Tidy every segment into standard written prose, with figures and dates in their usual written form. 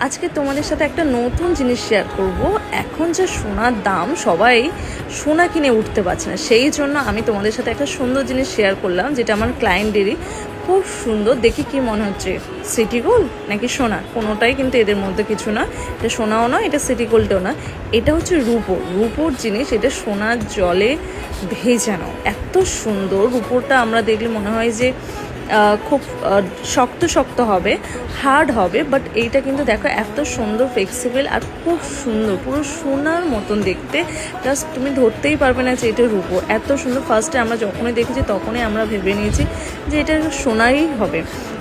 আজকে তোমাদের সাথে একটা নতুন জিনিস শেয়ার করব। এখন যে সোনার দাম, সবাই সোনা কিনে উঠতে পারছে না, সেই জন্য আমি তোমাদের সাথে একটা সুন্দর জিনিস শেয়ার করলাম, যেটা আমার ক্লায়েন্টেরই। খুব সুন্দর, দেখি কি মনে হচ্ছে সিটি গোল্ড নাকি সোনা, কোনোটাই কিন্তু এদের মধ্যে কিছু না। এটা সোনাও না, এটা সিটি গোল্ডও না, এটা হচ্ছে রূপোর জিনিস। এটা সোনার জলে ভেজানো, এত সুন্দর। রূপোরটা আমরা দেখলে মনে হয় যে খুব শক্ত শক্ত হবে, হার্ড হবে, বাট এইটা কিন্তু দেখো এত সুন্দর ফ্লেক্সিবল আর খুব সুন্দর, পুরো সোনার মতন দেখতে। জাস্ট তুমি ধরতেই পারবে না যে এটা রূপো, এত সুন্দর। ফার্স্টে আমরা যখনই দেখেছি তখনই আমরা ভেবে নিয়েছি যে এটা সোনাই হবে,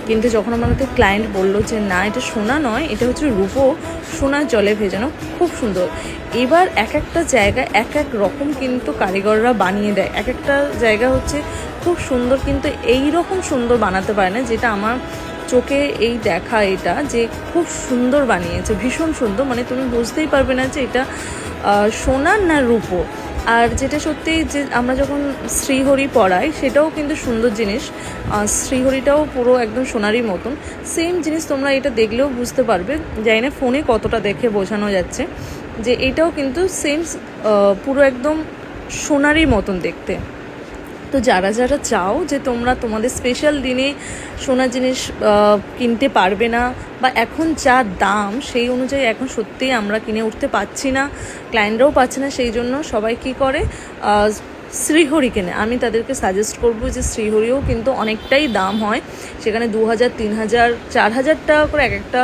কিন্তু যখন আমাদের ক্লায়েন্ট বললো যে না, এটা সোনা নয়, এটা হচ্ছে রূপো, সোনার জলে ভেজানো, খুব সুন্দর। এবার এক একটা জায়গা এক এক রকম কিন্তু কারিগররা বানিয়ে দেয়, এক একটা জায়গা হচ্ছে খুব সুন্দর, কিন্তু এই রকম সুন্দর বানাতে পারে না যেটা আমার চোখে এই দেখা, এটা যে খুব সুন্দর বানিয়েছে, ভীষণ সুন্দর। মানে তুমি বুঝতেই পারবে না যে এটা সোনার না রূপো। আর যেটা সত্যি, যে আমরা যখন শ্রীহরি পড়াই, সেটাও কিন্তু সুন্দর জিনিস। শ্রীহরিটাও পুরো একদম সোনারই মতন, সেম জিনিস। তোমরা এটা দেখলেও বুঝতে পারবে, জানি না ফোনে কতটা দেখে বোঝানো যাচ্ছে, যে এটাও কিন্তু সেম পুরো একদম সোনারই মতন দেখতে। তো যারা যারা চাও যে তোমরা তোমাদের স্পেশাল দিনে সোনার জিনিস কিনতে পারবে না, বা এখন যা দাম সেই অনুযায়ী এখন সত্যিই আমরা কিনে উঠতে পারছি না, ক্লায়েন্টরাও পাচ্ছে না, সেই জন্য সবাই কী করে শ্রীহরি কেনে। আমি তাদেরকে সাজেস্ট করবো যে শ্রীহরিও কিন্তু অনেকটাই দাম হয়, সেখানে 2000, 3000, 4000 টাকা করে এক একটা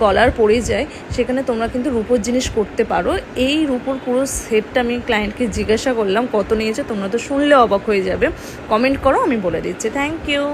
গলার পড়ে যায়। সেখানে তোমরা কিন্তু রূপোর জিনিস করতে পারো। এই রূপোর পুরো সেটটা আমি ক্লায়েন্টকে জিজ্ঞাসা করলাম কত নিয়েছে, তোমরা তো শুনলে অবাক হয়ে যাবে। কমেন্ট করো, আমি বলে দিচ্ছি। Thank you.